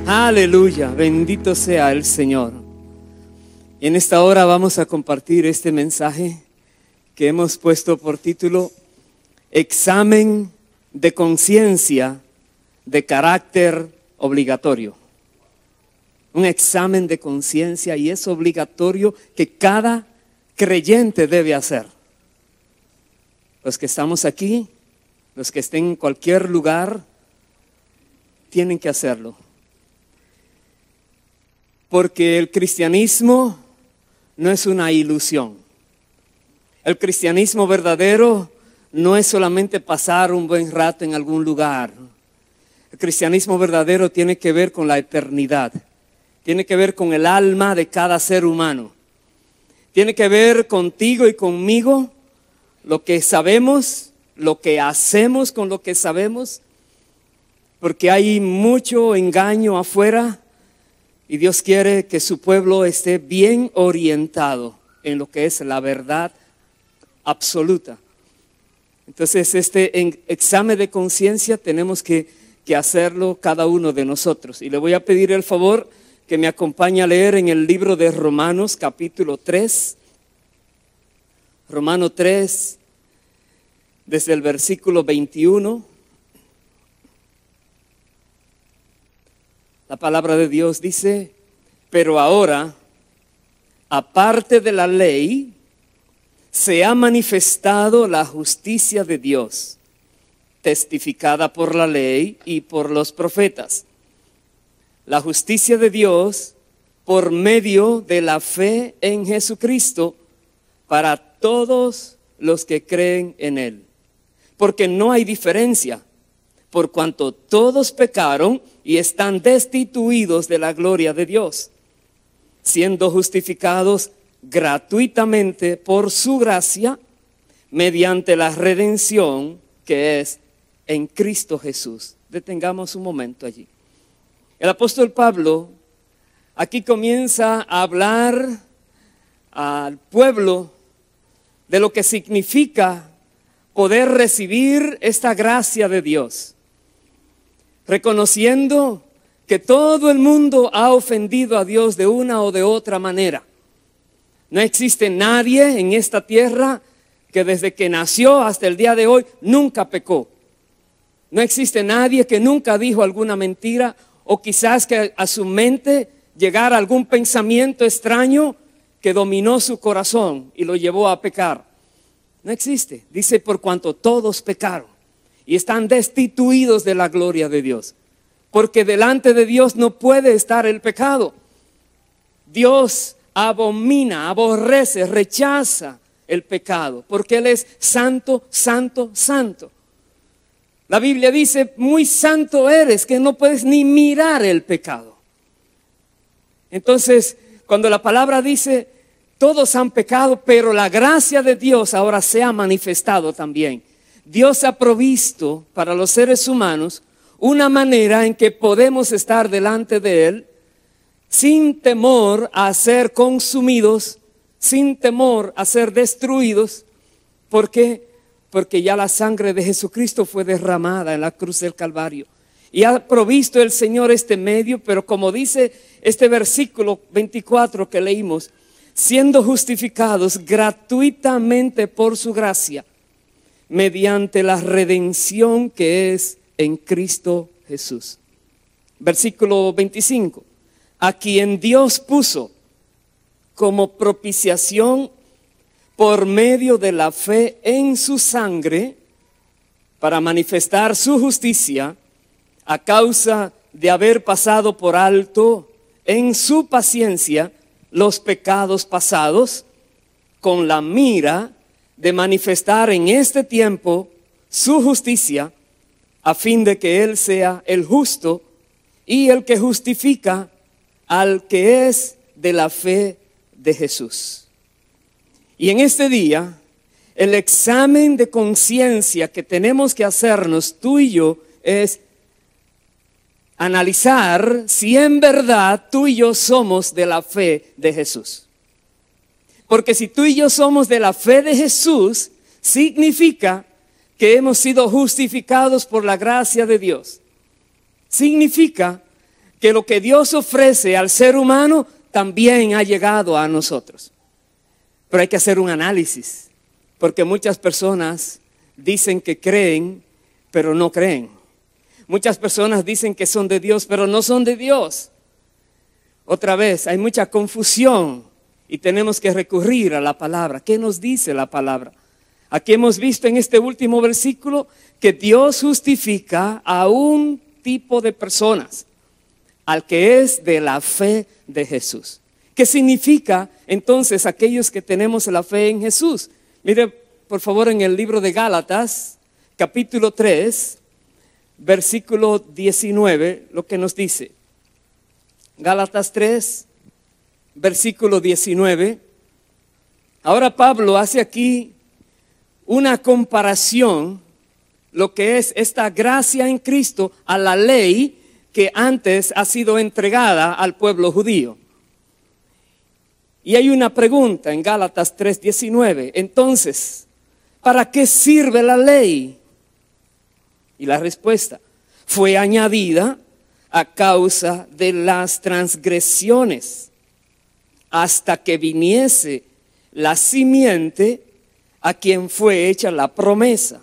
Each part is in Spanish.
Aleluya, bendito sea el Señor. En esta hora vamos a compartir este mensaje que hemos puesto por título Examen de conciencia de carácter obligatorio. Un examen de conciencia, y es obligatorio que cada creyente debe hacer. Los que estamos aquí, los que estén en cualquier lugar, tienen que hacerlo. Porque el cristianismo no es una ilusión. El cristianismo verdadero no es solamente pasar un buen rato en algún lugar. El cristianismo verdadero tiene que ver con la eternidad. Tiene que ver con el alma de cada ser humano. Tiene que ver contigo y conmigo, lo que sabemos, lo que hacemos con lo que sabemos. Porque hay mucho engaño afuera. Y Dios quiere que su pueblo esté bien orientado en lo que es la verdad absoluta. Entonces este examen de conciencia tenemos que hacerlo cada uno de nosotros. Y le voy a pedir el favor que me acompañe a leer en el libro de Romanos capítulo 3. Romano 3, desde el versículo 21. La palabra de Dios dice: pero ahora, aparte de la ley, se ha manifestado la justicia de Dios, testificada por la ley y por los profetas. La justicia de Dios por medio de la fe en Jesucristo para todos los que creen en Él. Porque no hay diferencia, por cuanto todos pecaron y están destituidos de la gloria de Dios, siendo justificados gratuitamente por su gracia, mediante la redención que es en Cristo Jesús. Detengamos un momento allí. El apóstol Pablo aquí comienza a hablar al pueblo de lo que significa poder recibir esta gracia de Dios, reconociendo que todo el mundo ha ofendido a Dios de una o de otra manera. No existe nadie en esta tierra que desde que nació hasta el día de hoy nunca pecó. No existe nadie que nunca dijo alguna mentira, o quizás que a su mente llegara algún pensamiento extraño que dominó su corazón y lo llevó a pecar. No existe. Dice: por cuanto todos pecaron y están destituidos de la gloria de Dios. Porque delante de Dios no puede estar el pecado. Dios abomina, aborrece, rechaza el pecado, porque Él es santo, santo, santo. La Biblia dice: muy santo eres, que no puedes ni mirar el pecado. Entonces, cuando la palabra dice: todos han pecado, pero la gracia de Dios ahora se ha manifestado también. Dios ha provisto para los seres humanos una manera en que podemos estar delante de Él sin temor a ser consumidos, sin temor a ser destruidos. ¿Por qué? Porque ya la sangre de Jesucristo fue derramada en la cruz del Calvario. Y ha provisto el Señor este medio, pero como dice este versículo 24 que leímos, siendo justificados gratuitamente por su gracia, mediante la redención que es en Cristo Jesús. Versículo 25. A quien Dios puso como propiciación por medio de la fe en su sangre, para manifestar su justicia a causa de haber pasado por alto en su paciencia los pecados pasados, con la mira de manifestar en este tiempo su justicia, a fin de que Él sea el justo y el que justifica al que es de la fe de Jesús. Y en este día, el examen de conciencia que tenemos que hacernos tú y yo es analizar si en verdad tú y yo somos de la fe de Jesús. Porque si tú y yo somos de la fe de Jesús, significa que hemos sido justificados por la gracia de Dios. Significa que lo que Dios ofrece al ser humano también ha llegado a nosotros. Pero hay que hacer un análisis, porque muchas personas dicen que creen, pero no creen. Muchas personas dicen que son de Dios, pero no son de Dios. Otra vez, hay mucha confusión y tenemos que recurrir a la palabra. ¿Qué nos dice la palabra? Aquí hemos visto en este último versículo que Dios justifica a un tipo de personas, al que es de la fe de Jesús. ¿Qué significa entonces aquellos que tenemos la fe en Jesús? Mire, por favor, en el libro de Gálatas, capítulo 3, versículo 19, lo que nos dice. Gálatas 3, versículo 19. Ahora Pablo hace aquí una comparación, lo que es esta gracia en Cristo, a la ley que antes ha sido entregada al pueblo judío. Y hay una pregunta en Gálatas 3:19. Entonces, ¿para qué sirve la ley? Y la respuesta: fue añadida a causa de las transgresiones, hasta que viniese la simiente a quien fue hecha la promesa,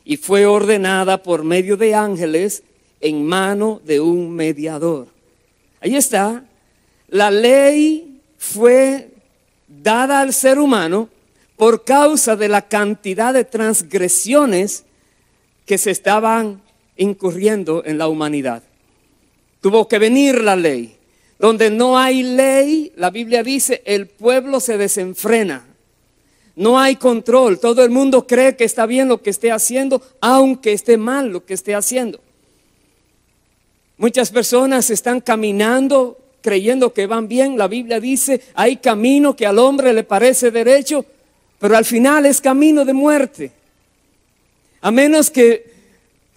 y fue ordenada por medio de ángeles en mano de un mediador. Ahí está, la ley fue dada al ser humano por causa de la cantidad de transgresiones que se estaban incurriendo en la humanidad. Tuvo que venir la ley. Donde no hay ley, la Biblia dice, el pueblo se desenfrena. No hay control. Todo el mundo cree que está bien lo que esté haciendo, aunque esté mal lo que esté haciendo. Muchas personas están caminando creyendo que van bien. La Biblia dice, hay camino que al hombre le parece derecho, pero al final es camino de muerte. A menos que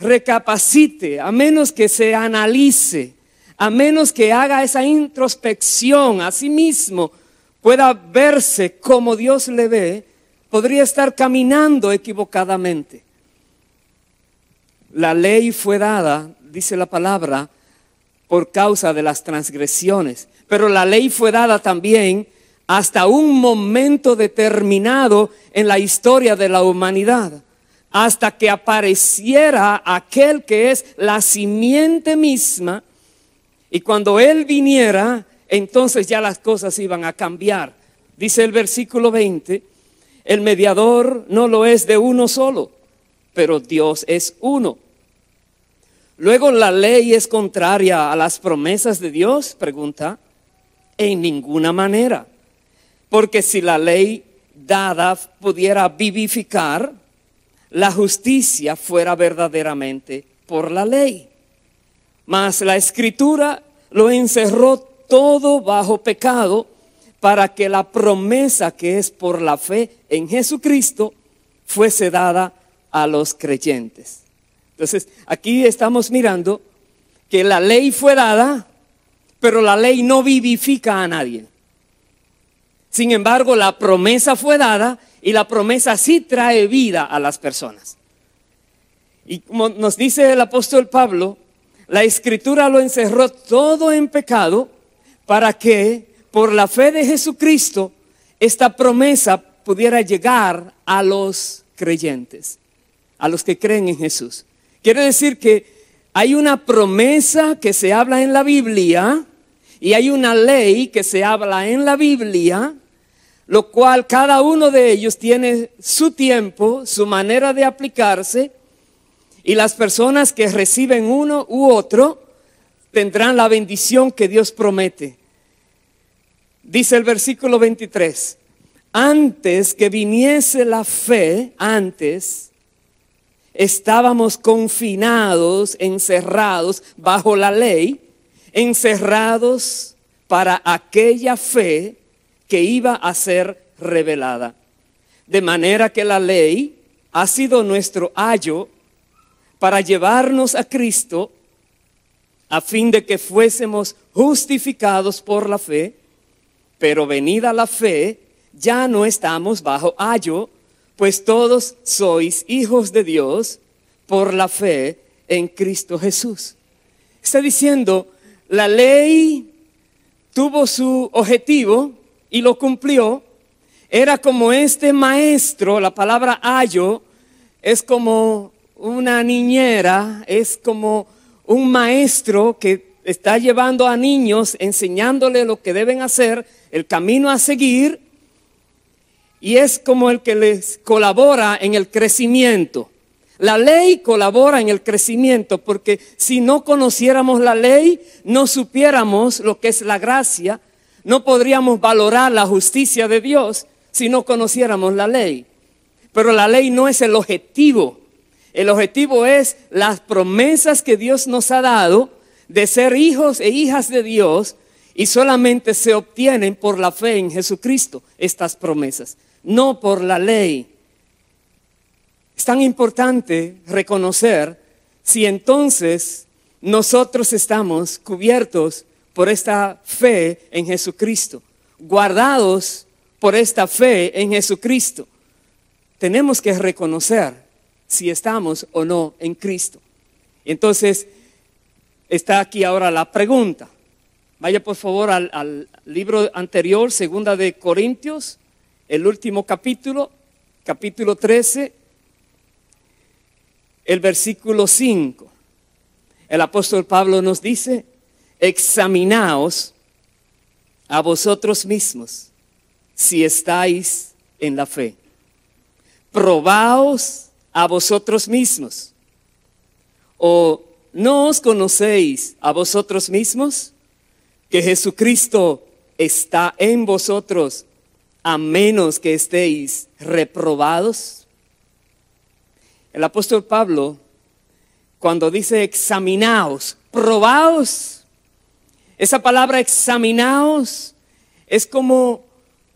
recapacite, a menos que se analice, a menos que haga esa introspección a sí mismo, pueda verse como Dios le ve, podría estar caminando equivocadamente. La ley fue dada, dice la palabra, por causa de las transgresiones, pero la ley fue dada también hasta un momento determinado en la historia de la humanidad, hasta que apareciera aquel que es la simiente misma, y cuando Él viniera, entonces ya las cosas iban a cambiar. Dice el versículo 20, el mediador no lo es de uno solo, pero Dios es uno. Luego, ¿la ley es contraria a las promesas de Dios? Pregunta. En ninguna manera. Porque si la ley dada pudiera vivificar, la justicia fuera verdaderamente por la ley. Mas la Escritura lo encerró todo bajo pecado, para que la promesa que es por la fe en Jesucristo fuese dada a los creyentes. Entonces, aquí estamos mirando que la ley fue dada, pero la ley no vivifica a nadie. Sin embargo, la promesa fue dada y la promesa sí trae vida a las personas. Y como nos dice el apóstol Pablo, la Escritura lo encerró todo en pecado para que por la fe de Jesucristo esta promesa pudiera llegar a los creyentes, a los que creen en Jesús. Quiere decir que hay una promesa que se habla en la Biblia y hay una ley que se habla en la Biblia, lo cual cada uno de ellos tiene su tiempo, su manera de aplicarse, y las personas que reciben uno u otro tendrán la bendición que Dios promete. Dice el versículo 23, antes que viniese la fe, antes estábamos confinados, encerrados bajo la ley, encerrados para aquella fe que iba a ser revelada. De manera que la ley ha sido nuestro ayo para llevarnos a Cristo, a fin de que fuésemos justificados por la fe. Pero venida la fe, ya no estamos bajo ayo, pues todos sois hijos de Dios por la fe en Cristo Jesús. Está diciendo, la ley tuvo su objetivo y lo cumplió. Era como este maestro, la palabra ayo es como una niñera, es como un maestro que está llevando a niños, enseñándole lo que deben hacer, el camino a seguir, y es como el que les colabora en el crecimiento. La ley colabora en el crecimiento, porque si no conociéramos la ley, no supiéramos lo que es la gracia, no podríamos valorar la justicia de Dios si no conociéramos la ley. Pero la ley no es el objetivo. El objetivo es las promesas que Dios nos ha dado de ser hijos e hijas de Dios, y solamente se obtienen por la fe en Jesucristo estas promesas, no por la ley. Es tan importante reconocer si entonces nosotros estamos cubiertos por esta fe en Jesucristo, guardados por esta fe en Jesucristo. Tenemos que reconocer si estamos o no en Cristo. Entonces, está aquí ahora la pregunta. Vaya por favor al libro anterior, 2 de Corintios, el último capítulo, capítulo 13, el versículo 5. El apóstol Pablo nos dice: examinaos a vosotros mismos si estáis en la fe. Probaos a vosotros mismos. ¿O no os conocéis a vosotros mismos que Jesucristo está en vosotros, a menos que estéis reprobados? El apóstol Pablo, cuando dice examinaos, probaos, esa palabra examinaos es como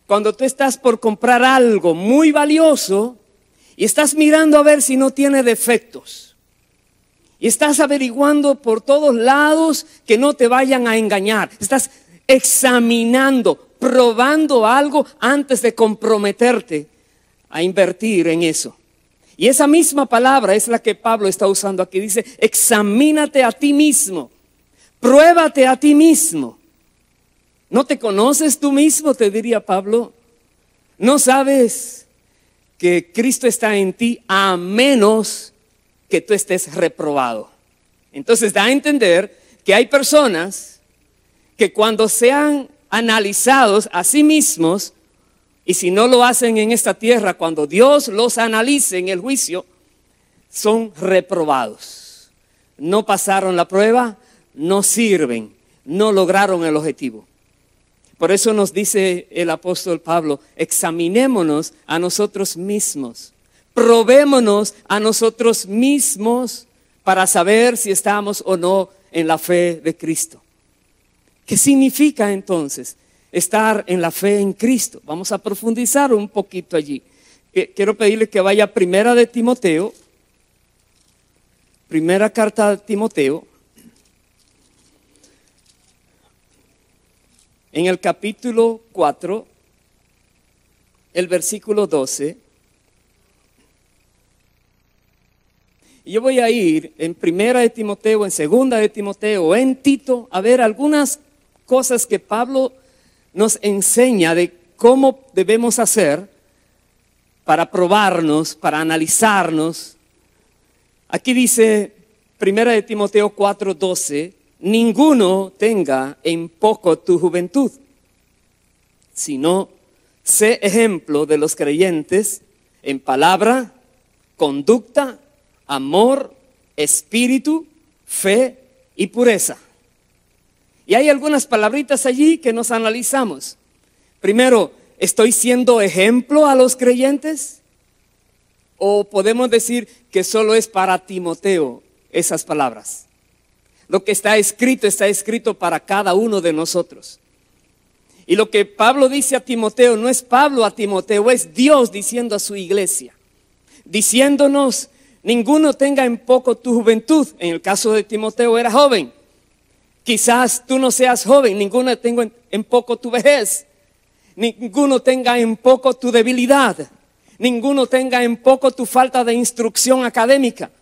cuando tú estás por comprar algo muy valioso y estás mirando a ver si no tiene defectos. Y estás averiguando por todos lados que no te vayan a engañar. Estás examinando, probando algo antes de comprometerte a invertir en eso. Y esa misma palabra es la que Pablo está usando aquí. Dice: examínate a ti mismo, pruébate a ti mismo. ¿No te conoces tú mismo?, te diría Pablo. ¿No sabes que Cristo está en ti a menos que tú estés reprobado? Entonces da a entender que hay personas que cuando sean analizados a sí mismos, y si no lo hacen en esta tierra, cuando Dios los analice en el juicio, son reprobados. No pasaron la prueba, no sirven, no lograron el objetivo. Por eso nos dice el apóstol Pablo: examinémonos a nosotros mismos, probémonos a nosotros mismos para saber si estamos o no en la fe de Cristo. ¿Qué significa entonces estar en la fe en Cristo? Vamos a profundizar un poquito allí. Quiero pedirle que vaya a Primera de Timoteo, primera carta de Timoteo, en el capítulo 4, el versículo 12. Y yo voy a ir en Primera de Timoteo, en Segunda de Timoteo, en Tito, a ver algunas cosas que Pablo nos enseña de cómo debemos hacer para probarnos, para analizarnos. Aquí dice Primera de Timoteo 4:12: ninguno tenga en poco tu juventud, sino sé ejemplo de los creyentes en palabra, conducta, amor, espíritu, fe y pureza. Y hay algunas palabritas allí que nos analizamos. Primero, ¿estoy siendo ejemplo a los creyentes? ¿O podemos decir que solo es para Timoteo esas palabras? Lo que está escrito para cada uno de nosotros. Y lo que Pablo dice a Timoteo no es Pablo a Timoteo, es Dios diciendo a su iglesia, diciéndonos: ninguno tenga en poco tu juventud. En el caso de Timoteo era joven. Quizás tú no seas joven. Ninguno tenga en poco tu vejez. Ninguno tenga en poco tu debilidad. Ninguno tenga en poco tu falta de instrucción académica.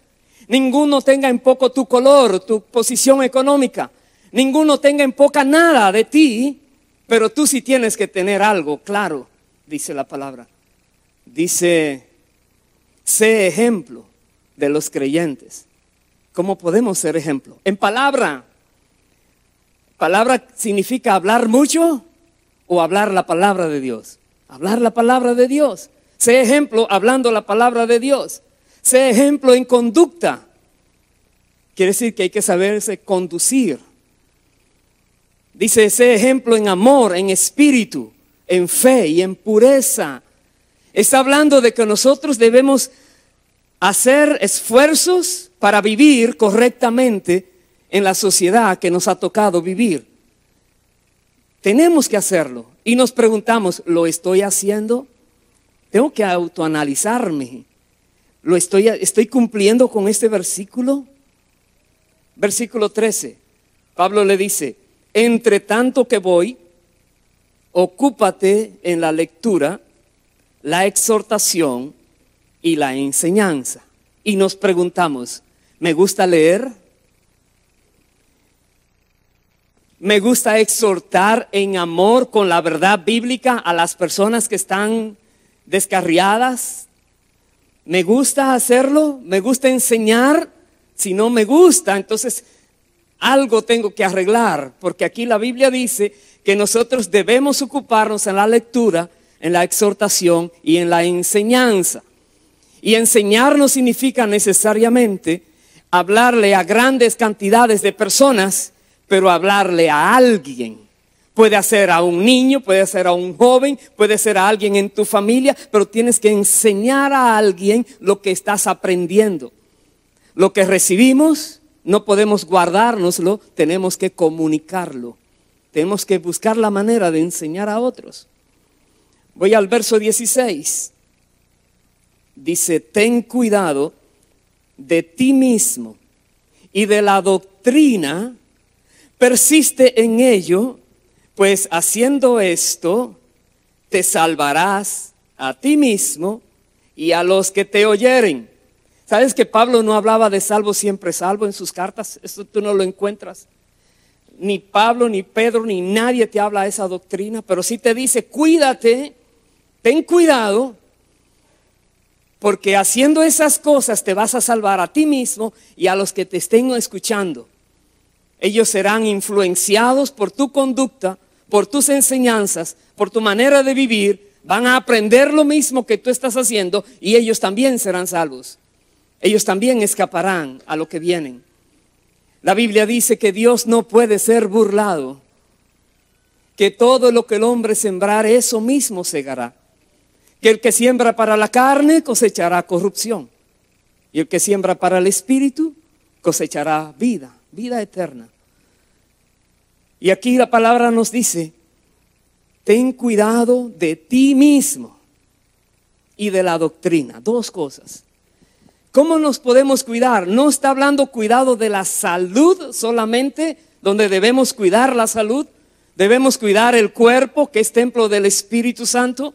Ninguno tenga en poco tu color, tu posición económica. ninguno tenga en poca nada de ti, pero tú sí tienes que tener algo claro, dice la palabra. Dice, sé ejemplo de los creyentes. ¿Cómo podemos ser ejemplo? En palabra. Palabra significa hablar mucho o hablar la palabra de Dios. Hablar la palabra de Dios. Sé ejemplo hablando la palabra de Dios. Sé ejemplo en conducta. Quiere decir que hay que saberse conducir. Dice, sé ejemplo en amor, en espíritu, en fe y en pureza. Está hablando de que nosotros debemos hacer esfuerzos para vivir correctamente en la sociedad que nos ha tocado vivir. Tenemos que hacerlo y nos preguntamos, ¿lo estoy haciendo? Tengo que autoanalizarme. ¿Estoy cumpliendo con este versículo? Versículo 13, Pablo le dice, entre tanto que voy, ocúpate en la lectura, la exhortación y la enseñanza. Y nos preguntamos, ¿me gusta leer? ¿Me gusta exhortar en amor con la verdad bíblica a las personas que están descarriadas? ¿Me gusta hacerlo? ¿Me gusta enseñar? Si no me gusta, entonces algo tengo que arreglar, porque aquí la Biblia dice que nosotros debemos ocuparnos en la lectura, en la exhortación y en la enseñanza. Y enseñar no significa necesariamente hablarle a grandes cantidades de personas, pero hablarle a alguien. Puede ser a un niño, puede ser a un joven, puede ser a alguien en tu familia, pero tienes que enseñar a alguien lo que estás aprendiendo. Lo que recibimos no podemos guardárnoslo, tenemos que comunicarlo. Tenemos que buscar la manera de enseñar a otros. Voy al verso 16. Dice, ten cuidado de ti mismo y de la doctrina, persiste en ello, pues haciendo esto te salvarás a ti mismo y a los que te oyeren. ¿Sabes que Pablo no hablaba de salvo siempre salvo en sus cartas? Esto tú no lo encuentras. Ni Pablo, ni Pedro, ni nadie te habla de esa doctrina, pero sí te dice, cuídate, ten cuidado, porque haciendo esas cosas te vas a salvar a ti mismo y a los que te estén escuchando. Ellos serán influenciados por tu conducta, por tus enseñanzas, por tu manera de vivir, van a aprender lo mismo que tú estás haciendo y ellos también serán salvos. Ellos también escaparán a lo que vienen. La Biblia dice que Dios no puede ser burlado, que todo lo que el hombre sembrare, eso mismo segará. Que el que siembra para la carne cosechará corrupción, y el que siembra para el espíritu cosechará vida, vida eterna. Y aquí la palabra nos dice, ten cuidado de ti mismo y de la doctrina. Dos cosas. ¿Cómo nos podemos cuidar? No está hablando cuidado de la salud solamente, donde debemos cuidar la salud. Debemos cuidar el cuerpo, que es templo del Espíritu Santo.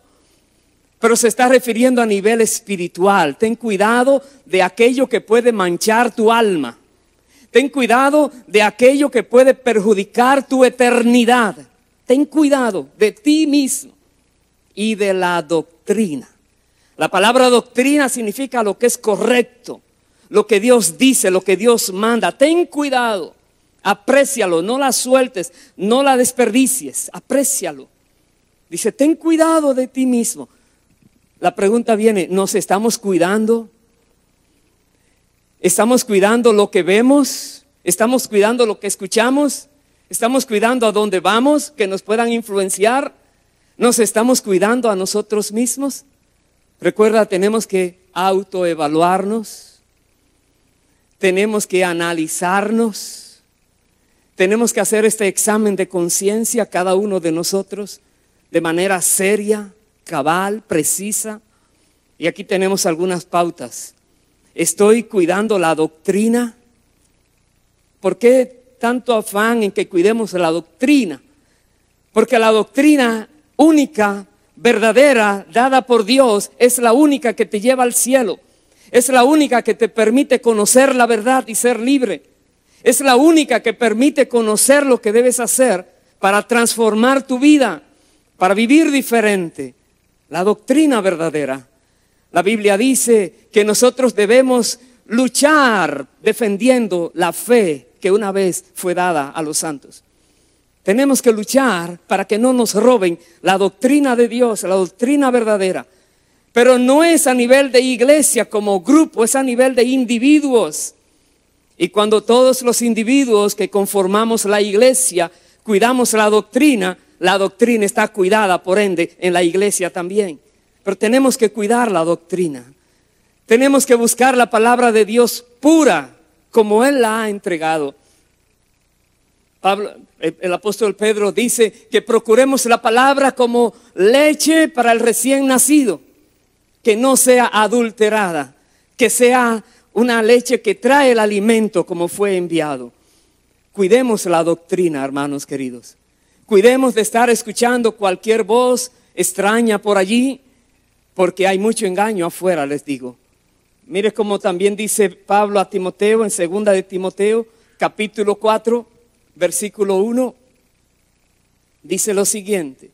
Pero se está refiriendo a nivel espiritual. Ten cuidado de aquello que puede manchar tu alma. Ten cuidado de aquello que puede perjudicar tu eternidad. Ten cuidado de ti mismo y de la doctrina. La palabra doctrina significa lo que es correcto, lo que Dios dice, lo que Dios manda. Ten cuidado, aprécialo, no la sueltes, no la desperdicies, aprécialo. Dice, ten cuidado de ti mismo. La pregunta viene, ¿nos estamos cuidando? ¿Estamos cuidando lo que vemos? ¿Estamos cuidando lo que escuchamos? ¿Estamos cuidando a dónde vamos que nos puedan influenciar? ¿Nos estamos cuidando a nosotros mismos? Recuerda, tenemos que autoevaluarnos, tenemos que analizarnos, tenemos que hacer este examen de conciencia cada uno de nosotros de manera seria, cabal, precisa. Y aquí tenemos algunas pautas. ¿Estoy cuidando la doctrina? ¿Por qué tanto afán en que cuidemos la doctrina? Porque la doctrina única, verdadera, dada por Dios, es la única que te lleva al cielo. Es la única que te permite conocer la verdad y ser libre. Es la única que permite conocer lo que debes hacer para transformar tu vida, para vivir diferente. La doctrina verdadera. La Biblia dice que nosotros debemos luchar defendiendo la fe que una vez fue dada a los santos. Tenemos que luchar para que no nos roben la doctrina de Dios, la doctrina verdadera. Pero no es a nivel de iglesia como grupo, es a nivel de individuos. Y cuando todos los individuos que conformamos la iglesia cuidamos la doctrina está cuidada, por ende, en la iglesia también. Pero tenemos que cuidar la doctrina. Tenemos que buscar la palabra de Dios pura, como Él la ha entregado. El apóstol Pedro dice que procuremos la palabra como leche para el recién nacido, que no sea adulterada, que sea una leche que trae el alimento como fue enviado. Cuidemos la doctrina, hermanos queridos. Cuidemos de estar escuchando cualquier voz extraña por allí, porque hay mucho engaño afuera, les digo. Mire cómo también dice Pablo a Timoteo en 2 de Timoteo, capítulo 4, versículo 1. Dice lo siguiente: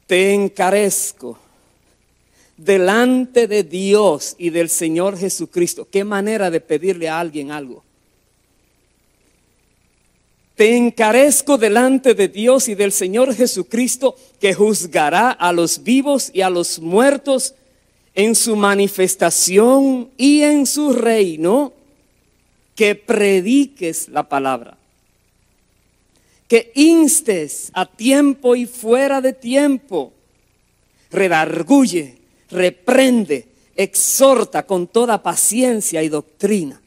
te encarezco delante de Dios y del Señor Jesucristo. Qué manera de pedirle a alguien algo. Te encarezco delante de Dios y del Señor Jesucristo, que juzgará a los vivos y a los muertos en su manifestación y en su reino, que prediques la palabra, que instes a tiempo y fuera de tiempo, redarguye, reprende, exhorta con toda paciencia y doctrina.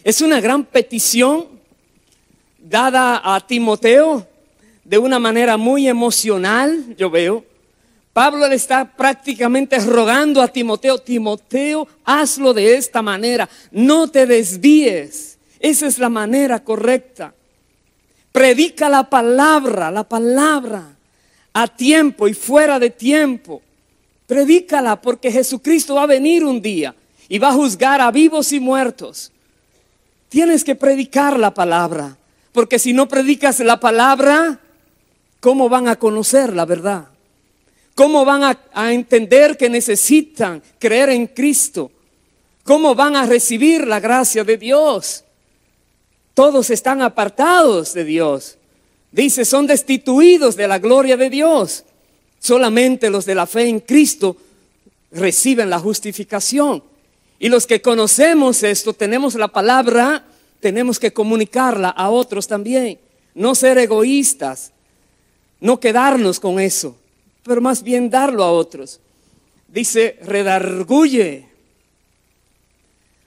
Es una gran petición dada a Timoteo de una manera muy emocional, yo veo. Pablo le está prácticamente rogando a Timoteo: Timoteo, hazlo de esta manera, no te desvíes. Esa es la manera correcta. Predica la palabra a tiempo y fuera de tiempo. Predícala, porque Jesucristo va a venir un día y va a juzgar a vivos y muertos. Tienes que predicar la palabra, porque si no predicas la palabra, ¿cómo van a conocer la verdad? ¿Cómo van a entender que necesitan creer en Cristo? ¿Cómo van a recibir la gracia de Dios? Todos están apartados de Dios. Dice, son destituidos de la gloria de Dios. Solamente los de la fe en Cristo reciben la justificación. Y los que conocemos esto, tenemos la palabra, tenemos que comunicarla a otros también. No ser egoístas, no quedarnos con eso, pero más bien darlo a otros. Dice, redarguye.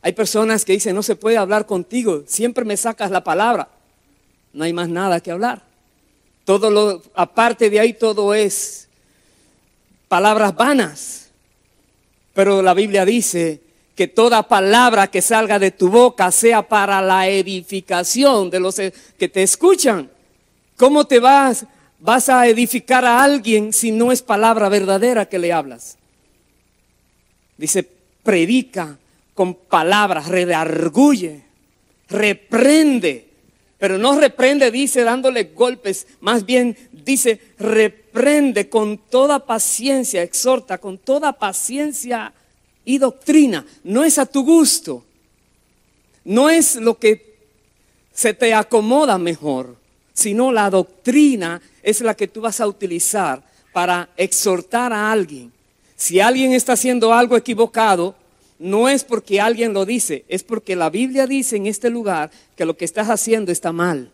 Hay personas que dicen, no se puede hablar contigo, siempre me sacas la palabra. No hay más nada que hablar. Aparte de ahí, todo es palabras vanas. Pero la Biblia dice que toda palabra que salga de tu boca sea para la edificación de los que te escuchan. ¿Cómo te vas a edificar a alguien si no es palabra verdadera que le hablas? Dice, predica con palabras, redarguye, reprende. Pero no reprende, dice, dándole golpes. Más bien dice, reprende con toda paciencia, exhorta con toda paciencia y doctrina. No es a tu gusto. No es lo que se te acomoda mejor, sino la doctrina es la que tú vas a utilizar para exhortar a alguien. Si alguien está haciendo algo equivocado, no es porque alguien lo dice, es porque la Biblia dice en este lugar que lo que estás haciendo está mal.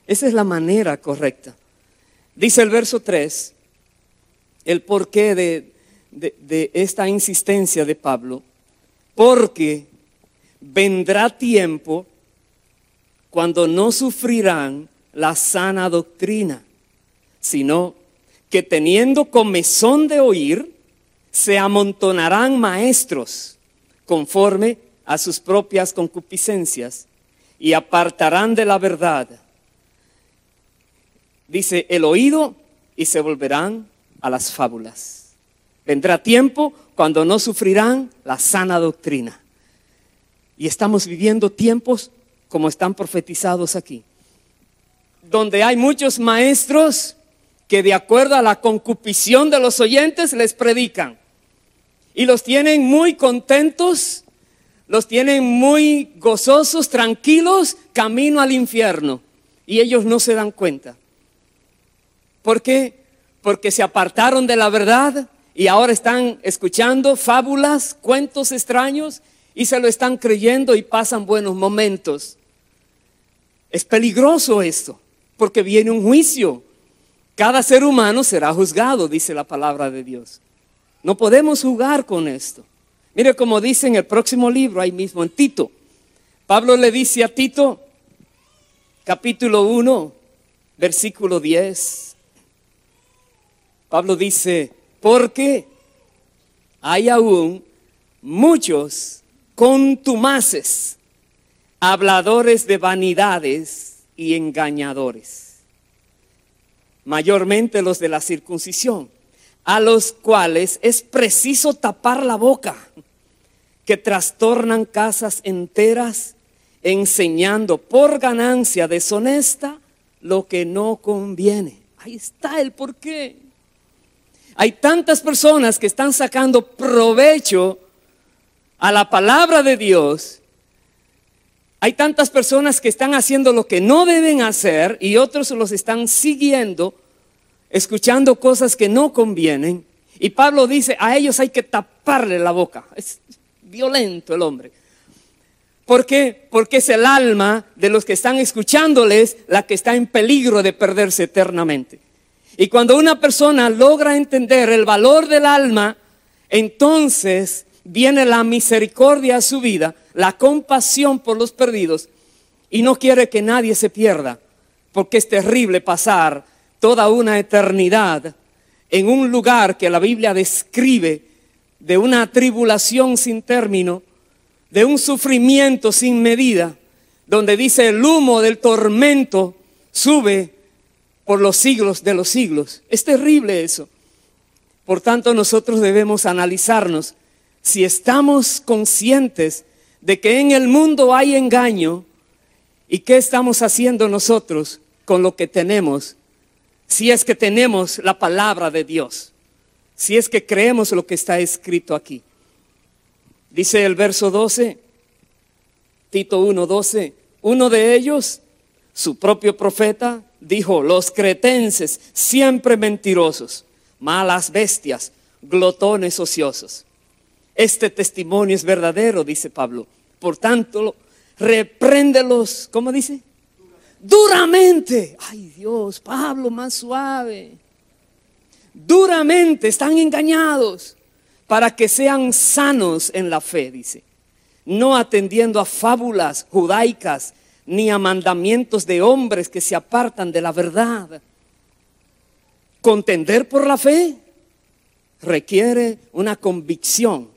Esa es la manera correcta. Dice el verso 3, el porqué de esta insistencia de Pablo: porque vendrá tiempo cuando no sufrirán la sana doctrina, sino que teniendo comezón de oír, se amontonarán maestros conforme a sus propias concupiscencias y apartarán de la verdad. Dice, el oído, y se volverán a las fábulas. Vendrá tiempo cuando no sufrirán la sana doctrina. Y estamos viviendo tiempos como están profetizados aquí, donde hay muchos maestros que de acuerdo a la concupisción de los oyentes les predican y los tienen muy contentos, los tienen muy gozosos, tranquilos, camino al infierno, y ellos no se dan cuenta. ¿Por qué? Porque se apartaron de la verdad y ahora están escuchando fábulas, cuentos extraños y se lo están creyendo y pasan buenos momentos. Es peligroso esto, porque viene un juicio. Cada ser humano será juzgado, dice la palabra de Dios. No podemos jugar con esto. Mire como dice en el próximo libro, ahí mismo en Tito. Pablo le dice a Tito, capítulo 1, versículo 10. Pablo dice, porque hay aún muchos contumaces, habladores de vanidades y engañadores, mayormente los de la circuncisión, a los cuales es preciso tapar la boca, que trastornan casas enteras, enseñando por ganancia deshonesta lo que no conviene. Ahí está el porqué. Hay tantas personas que están sacando provecho a la palabra de Dios. Hay tantas personas que están haciendo lo que no deben hacer y otros los están siguiendo, escuchando cosas que no convienen. Y Pablo dice, a ellos hay que taparle la boca. Es violento el hombre. ¿Por qué? Porque es el alma de los que están escuchándoles la que está en peligro de perderse eternamente. Y cuando una persona logra entender el valor del alma, entonces viene la misericordia a su vida, la compasión por los perdidos, y no quiere que nadie se pierda, porque es terrible pasar toda una eternidad en un lugar que la Biblia describe de una tribulación sin término, de un sufrimiento sin medida, donde dice el humo del tormento sube por los siglos de los siglos. Es terrible eso. Por tanto, nosotros debemos analizarnos si estamos conscientes de que en el mundo hay engaño y qué estamos haciendo nosotros con lo que tenemos, si es que tenemos la palabra de Dios, si es que creemos lo que está escrito aquí. Dice el verso 12, Tito 1:12, uno de ellos, su propio profeta, dijo, los cretenses siempre mentirosos, malas bestias, glotones ociosos. Este testimonio es verdadero, dice Pablo. Por tanto, repréndelos, ¿cómo dice? Duramente. Ay Dios, Pablo, más suave. Duramente están engañados para que sean sanos en la fe, dice. No atendiendo a fábulas judaicas ni a mandamientos de hombres que se apartan de la verdad. Contender por la fe requiere una convicción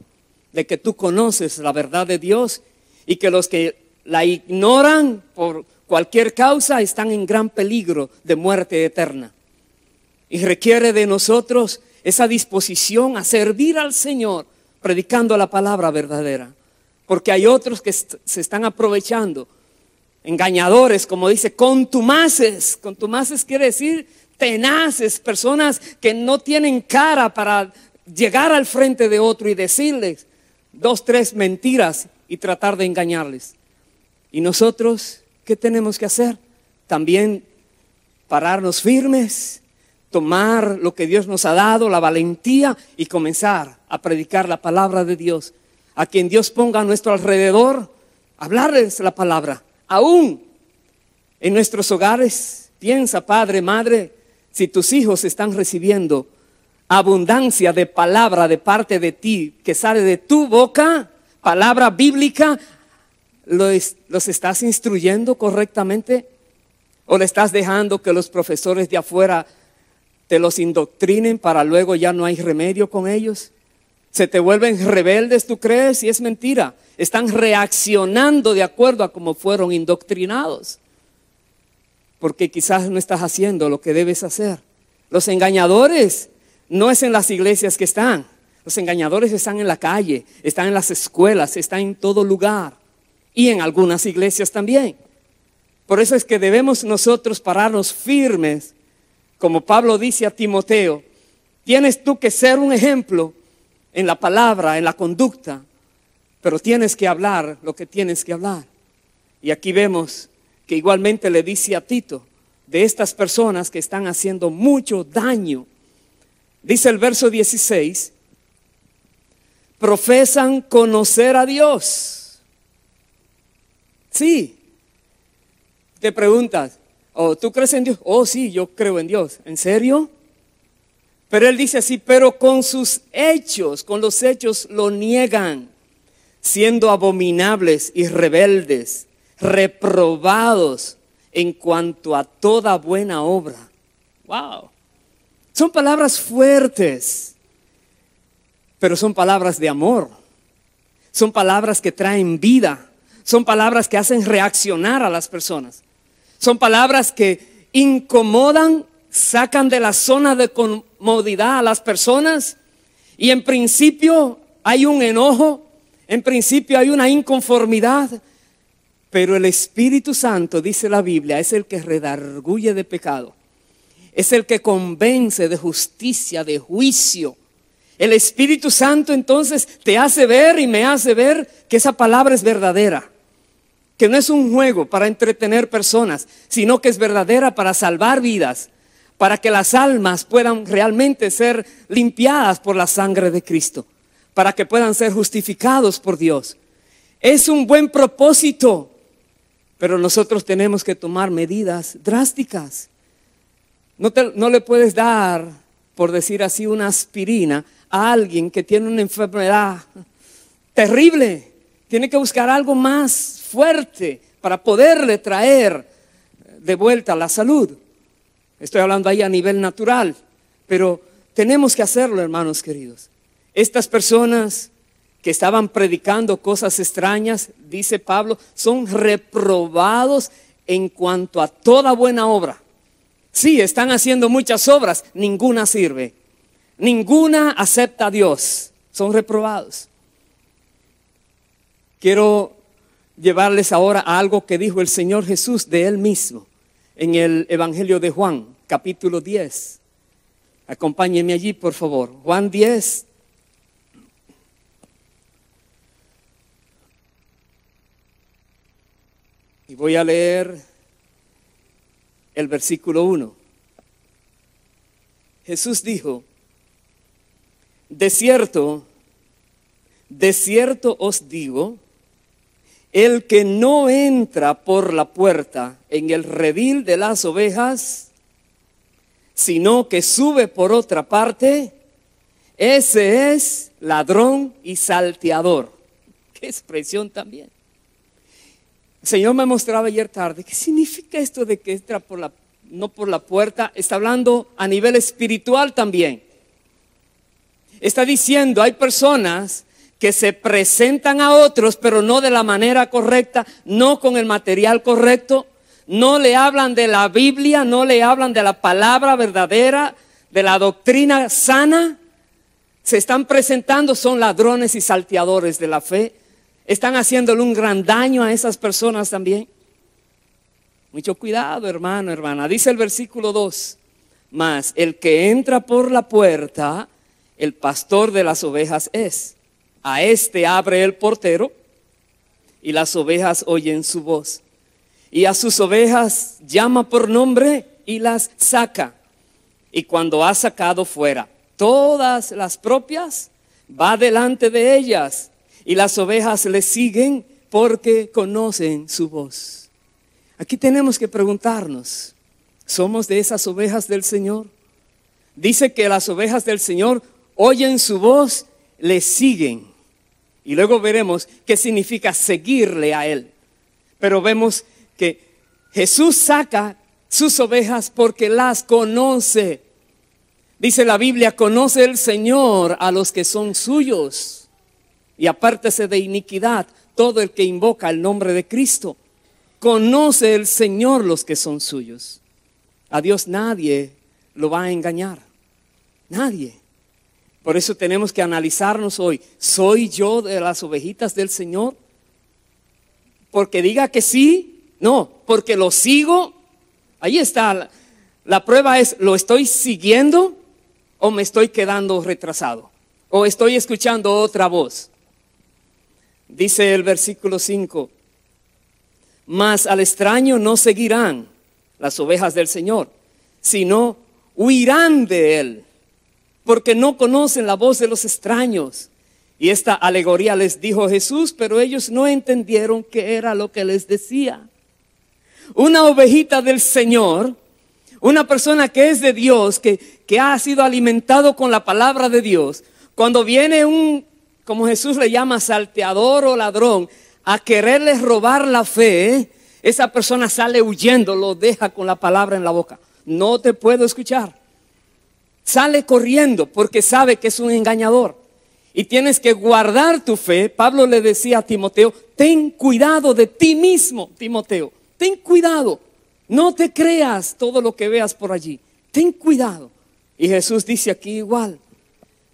de que tú conoces la verdad de Dios y que los que la ignoran por cualquier causa están en gran peligro de muerte eterna. Y requiere de nosotros esa disposición a servir al Señor predicando la palabra verdadera. Porque hay otros que se están aprovechando, engañadores, como dice, contumaces. Contumaces quiere decir tenaces, personas que no tienen cara para llegar al frente de otro y decirles 2, 3 mentiras y tratar de engañarles. Y nosotros, ¿qué tenemos que hacer? También pararnos firmes, tomar lo que Dios nos ha dado, la valentía, y comenzar a predicar la palabra de Dios. A quien Dios ponga a nuestro alrededor, hablarles la palabra. Aún en nuestros hogares, piensa, padre, madre, si tus hijos están recibiendo abundancia de palabra de parte de ti, que sale de tu boca, palabra bíblica, ¿los estás instruyendo correctamente? ¿O le estás dejando que los profesores de afuera te los indoctrinen para luego ya no hay remedio con ellos? ¿Se te vuelven rebeldes, tú crees? Y es mentira. Están reaccionando de acuerdo a cómo fueron indoctrinados. Porque quizás no estás haciendo lo que debes hacer. Los engañadores no es en las iglesias que están. Los engañadores están en la calle, están en las escuelas, están en todo lugar. y en algunas iglesias también. Por eso es que debemos nosotros pararnos firmes, como Pablo dice a Timoteo, tienes tú que ser un ejemplo en la palabra, en la conducta, pero tienes que hablar lo que tienes que hablar. Y aquí vemos que igualmente le dice a Tito, de estas personas que están haciendo mucho daño. Dice el verso 16, profesan conocer a Dios. Sí. Te preguntas, oh, ¿tú crees en Dios? Oh, sí, yo creo en Dios. ¿En serio? Pero él dice así, pero con sus hechos, con los hechos lo niegan, siendo abominables y rebeldes, reprobados en cuanto a toda buena obra. Wow. Son palabras fuertes, pero son palabras de amor. Son palabras que traen vida. Son palabras que hacen reaccionar a las personas. Son palabras que incomodan, sacan de la zona de comodidad a las personas. Y en principio hay un enojo, en principio hay una inconformidad. Pero el Espíritu Santo, dice la Biblia, es el que redarguye de pecado. Es el que convence de justicia, de juicio. El Espíritu Santo entonces te hace ver y me hace ver que esa palabra es verdadera. Que no es un juego para entretener personas, sino que es verdadera para salvar vidas. Para que las almas puedan realmente ser limpiadas por la sangre de Cristo. Para que puedan ser justificados por Dios. Es un buen propósito. Pero nosotros tenemos que tomar medidas drásticas. No le puedes dar, por decir así, una aspirina a alguien que tiene una enfermedad terrible. Tiene que buscar algo más fuerte para poderle traer de vuelta la salud. Estoy hablando ahí a nivel natural, pero tenemos que hacerlo, hermanos queridos. Estas personas que estaban predicando cosas extrañas, dice Pablo, son reprobados en cuanto a toda buena obra. Sí, están haciendo muchas obras, ninguna sirve. Ninguna acepta a Dios. Son reprobados. Quiero llevarles ahora a algo que dijo el Señor Jesús de Él mismo en el Evangelio de Juan, capítulo 10. Acompáñenme allí, por favor. Juan 10. Y voy a leer el versículo 1. Jesús dijo, de cierto os digo, el que no entra por la puerta en el redil de las ovejas, sino que sube por otra parte, ese es ladrón y salteador. Qué expresión también. El Señor me mostraba ayer tarde, ¿qué significa esto de que entra no por la puerta? Está hablando a nivel espiritual también. Está diciendo, hay personas que se presentan a otros, pero no de la manera correcta, no con el material correcto, no le hablan de la Biblia, no le hablan de la palabra verdadera, de la doctrina sana. Se están presentando, son ladrones y salteadores de la fe. Están haciéndole un gran daño a esas personas también. Mucho cuidado, hermano, hermana. Dice el versículo 2, mas el que entra por la puerta, el pastor de las ovejas es. A este abre el portero y las ovejas oyen su voz. Y a sus ovejas llama por nombre y las saca. Y cuando ha sacado fuera todas las propias, va delante de ellas. Y las ovejas le siguen porque conocen su voz. Aquí tenemos que preguntarnos, ¿somos de esas ovejas del Señor? Dice que las ovejas del Señor oyen su voz, le siguen. Y luego veremos qué significa seguirle a Él. Pero vemos que Jesús saca sus ovejas porque las conoce. Dice la Biblia, conoce el Señor a los que son suyos. Y apártese de iniquidad todo el que invoca el nombre de Cristo. Conoce el Señor los que son suyos. A Dios nadie lo va a engañar. Nadie. Por eso tenemos que analizarnos hoy. ¿Soy yo de las ovejitas del Señor? porque diga que sí, no, porque lo sigo. Ahí está, la prueba es, ¿lo estoy siguiendo o me estoy quedando retrasado? ¿O estoy escuchando otra voz? Dice el versículo 5, mas al extraño no seguirán las ovejas del Señor, sino huirán de él, porque no conocen la voz de los extraños. Y esta alegoría les dijo Jesús, pero ellos no entendieron qué era lo que les decía. Una ovejita del Señor, una persona que es de Dios, que ha sido alimentado con la palabra de Dios, cuando viene un, como Jesús le llama, salteador o ladrón, a quererles robar la fe, esa persona sale huyendo, lo deja con la palabra en la boca. No te puedo escuchar. Sale corriendo porque sabe que es un engañador. Y tienes que guardar tu fe. Pablo le decía a Timoteo, ten cuidado de ti mismo, Timoteo. Ten cuidado. No te creas todo lo que veas por allí. Ten cuidado. Y Jesús dice aquí igual.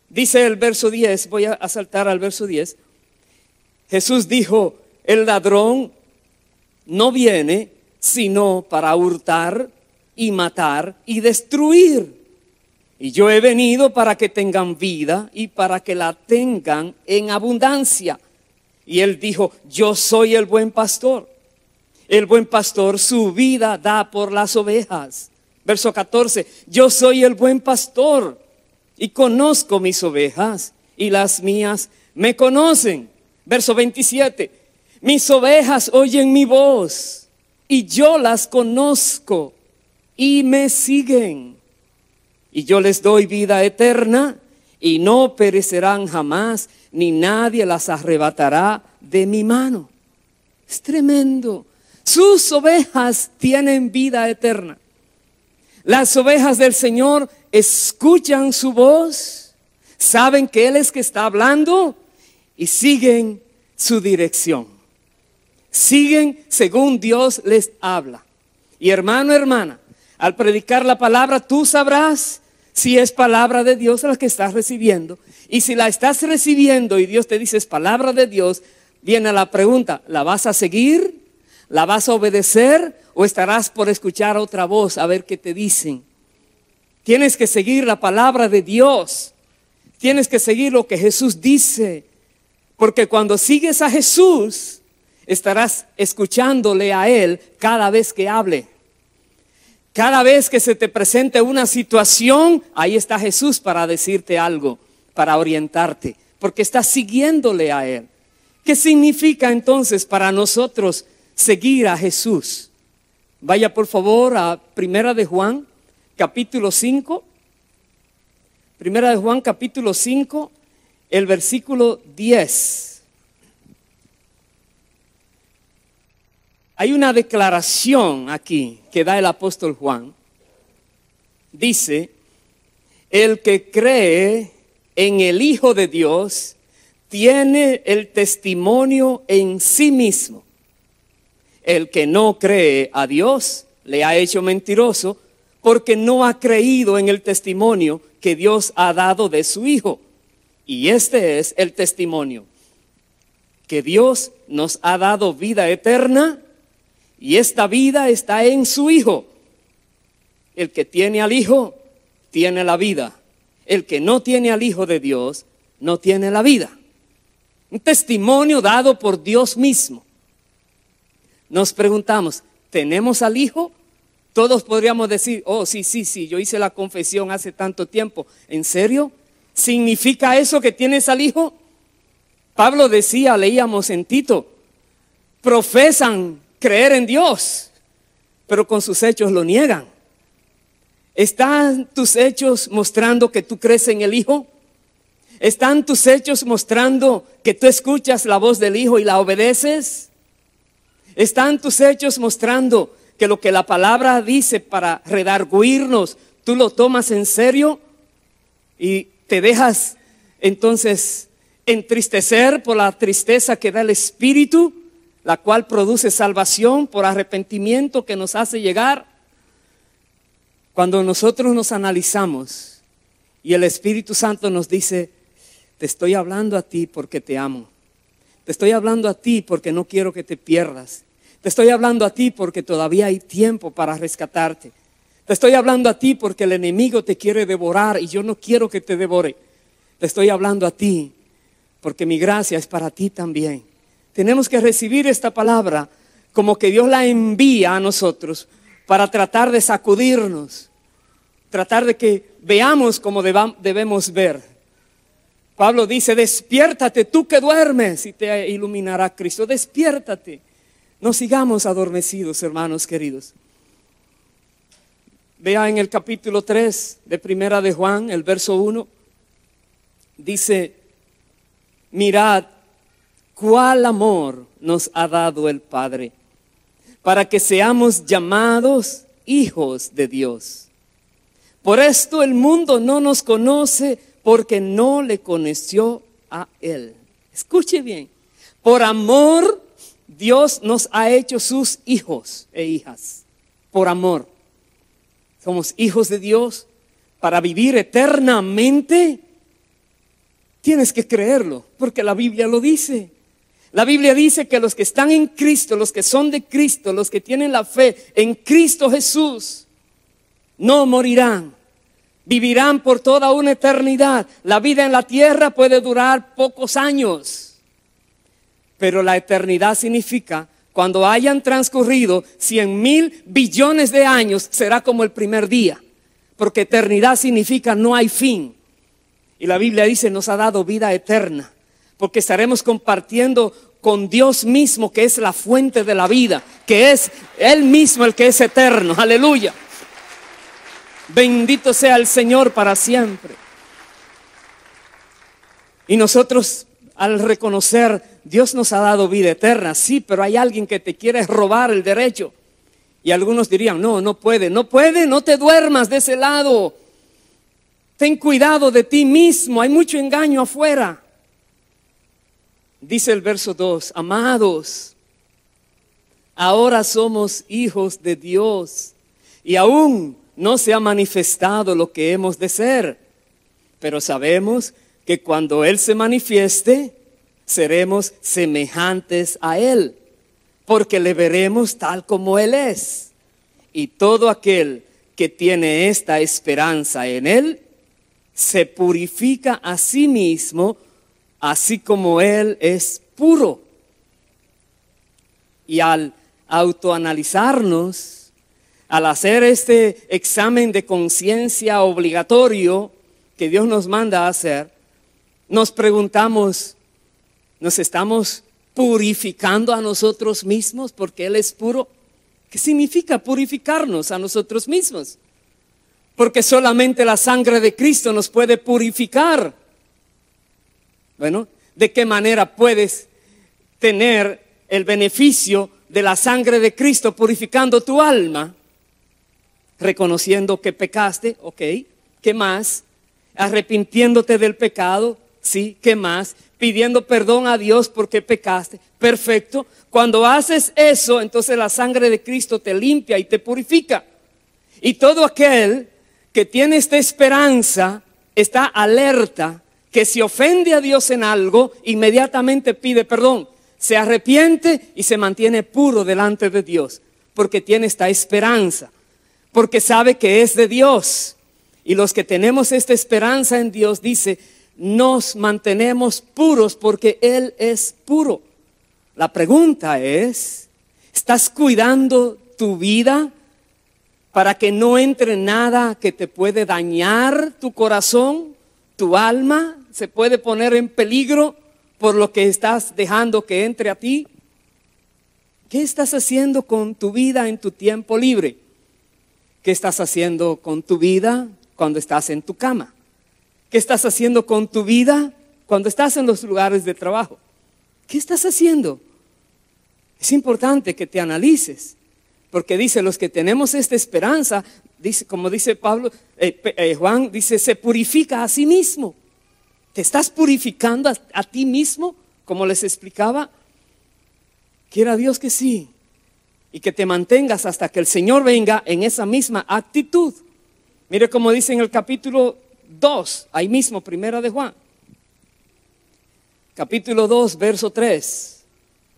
Dice el verso 10, voy a saltar al verso 10. Jesús dijo, el ladrón no viene sino para hurtar y matar y destruir. Y yo he venido para que tengan vida y para que la tengan en abundancia. Y él dijo, yo soy el buen pastor. El buen pastor su vida da por las ovejas. Verso 14, yo soy el buen pastor y conozco mis ovejas y las mías me conocen. Verso 27, mis ovejas oyen mi voz y yo las conozco y me siguen. Y yo les doy vida eterna y no perecerán jamás, ni nadie las arrebatará de mi mano. Es tremendo. Sus ovejas tienen vida eterna. Las ovejas del Señor escuchan su voz, saben que Él es que está hablando y siguen su dirección. Siguen según Dios les habla. Y hermano, hermana, al predicar la palabra tú sabrás si es palabra de Dios la que estás recibiendo. Y si la estás recibiendo y Dios te dice es palabra de Dios, viene la pregunta, ¿la vas a seguir? ¿La vas a obedecer? ¿O estarás por escuchar otra voz a ver qué te dicen? Tienes que seguir la palabra de Dios. Tienes que seguir lo que Jesús dice. Porque cuando sigues a Jesús, estarás escuchándole a Él cada vez que hable. Cada vez que se te presente una situación, ahí está Jesús para decirte algo, para orientarte, porque estás siguiéndole a Él. ¿Qué significa entonces para nosotros seguir a Jesús? Vaya por favor a Primera de Juan, capítulo 5. Primera de Juan, capítulo 5, el versículo 10. Hay una declaración aquí que da el apóstol Juan. Dice, el que cree en el Hijo de Dios tiene el testimonio en sí mismo. El que no cree a Dios le ha hecho mentiroso porque no ha creído en el testimonio que Dios ha dado de su Hijo. Y este es el testimonio, que Dios nos ha dado vida eterna. Y esta vida está en su Hijo. El que tiene al Hijo, tiene la vida. El que no tiene al Hijo de Dios, no tiene la vida. Un testimonio dado por Dios mismo. Nos preguntamos, ¿tenemos al Hijo? Todos podríamos decir, oh, sí, yo hice la confesión hace tanto tiempo. ¿En serio? ¿Significa eso que tienes al Hijo? Pablo decía, leíamos en Tito, profesan creer en Dios, pero con sus hechos lo niegan. ¿Están tus hechos mostrando que tú crees en el Hijo? ¿Están tus hechos mostrando que tú escuchas la voz del Hijo y la obedeces? ¿Están tus hechos mostrando que lo que la palabra dice para redarguirnos, tú lo tomas en serio y te dejas entonces entristecer por la tristeza que da el Espíritu, la cual produce salvación por arrepentimiento que nos hace llegar? Cuando nosotros nos analizamos y el Espíritu Santo nos dice, te estoy hablando a ti porque te amo. Te estoy hablando a ti porque no quiero que te pierdas. Te estoy hablando a ti porque todavía hay tiempo para rescatarte. Te estoy hablando a ti porque el enemigo te quiere devorar y yo no quiero que te devore. Te estoy hablando a ti porque mi gracia es para ti también. Tenemos que recibir esta palabra como que Dios la envía a nosotros para tratar de sacudirnos, tratar de que veamos como debemos ver. Pablo dice, despiértate tú que duermes y te iluminará Cristo. Despiértate. No sigamos adormecidos, hermanos queridos. Vea en el capítulo 3 de Primera de Juan, el verso 1, dice, mirad cuál amor nos ha dado el Padre, para que seamos llamados hijos de Dios. Por esto el mundo no nos conoce, porque no le conoció a Él. Escuche bien, por amor Dios nos ha hecho sus hijos e hijas, por amor. Somos hijos de Dios para vivir eternamente. Tienes que creerlo, porque la Biblia lo dice. La Biblia dice que los que están en Cristo, los que son de Cristo, los que tienen la fe en Cristo Jesús, no morirán. Vivirán por toda una eternidad. La vida en la tierra puede durar pocos años, pero la eternidad significa, cuando hayan transcurrido 100,000 billones de años, será como el primer día, porque eternidad significa no hay fin. Y la Biblia dice, nos ha dado vida eterna, porque estaremos compartiendo con Dios mismo, que es la fuente de la vida, que es Él mismo el que es eterno. Aleluya. Bendito sea el Señor para siempre. Y nosotros, al reconocer, Dios nos ha dado vida eterna, sí, pero hay alguien que te quiere robar el derecho. Y algunos dirían, no puede, no te duermas de ese lado. Ten cuidado de ti mismo, hay mucho engaño afuera. Dice el verso 2, amados, ahora somos hijos de Dios y aún no se ha manifestado lo que hemos de ser, pero sabemos que cuando Él se manifieste, seremos semejantes a Él, porque le veremos tal como Él es. Y todo aquel que tiene esta esperanza en Él, se purifica a sí mismo, así como Él es puro. Y al autoanalizarnos, al hacer este examen de conciencia obligatorio que Dios nos manda a hacer, nos preguntamos, ¿nos estamos purificando a nosotros mismos porque Él es puro? ¿Qué significa purificarnos a nosotros mismos? Porque solamente la sangre de Cristo nos puede purificar. Bueno, ¿de qué manera puedes tener el beneficio de la sangre de Cristo purificando tu alma? Reconociendo que pecaste, ok, ¿qué más? Arrepintiéndote del pecado, sí, ¿qué más? Pidiendo perdón a Dios porque pecaste, perfecto. Cuando haces eso, entonces la sangre de Cristo te limpia y te purifica. Y todo aquel que tiene esta esperanza está alerta que si ofende a Dios en algo, inmediatamente pide perdón, se arrepiente y se mantiene puro delante de Dios, porque tiene esta esperanza, porque sabe que es de Dios. Y los que tenemos esta esperanza en Dios, dice, nos mantenemos puros porque Él es puro. La pregunta es, ¿estás cuidando tu vida para que no entre nada que te puede dañar tu corazón, tu alma? ¿Se puede poner en peligro por lo que estás dejando que entre a ti? ¿Qué estás haciendo con tu vida en tu tiempo libre? ¿Qué estás haciendo con tu vida cuando estás en tu cama? ¿Qué estás haciendo con tu vida cuando estás en los lugares de trabajo? ¿Qué estás haciendo? Es importante que te analices, porque dice, los que tenemos esta esperanza, dice, como dice Pablo, Juan dice, se purifica a sí mismo. ¿Te estás purificando a ti mismo? Como les explicaba. Quiera Dios que sí, y que te mantengas hasta que el Señor venga en esa misma actitud. Mire cómo dice en el capítulo 2, ahí mismo, Primera de Juan. capítulo 2, verso 3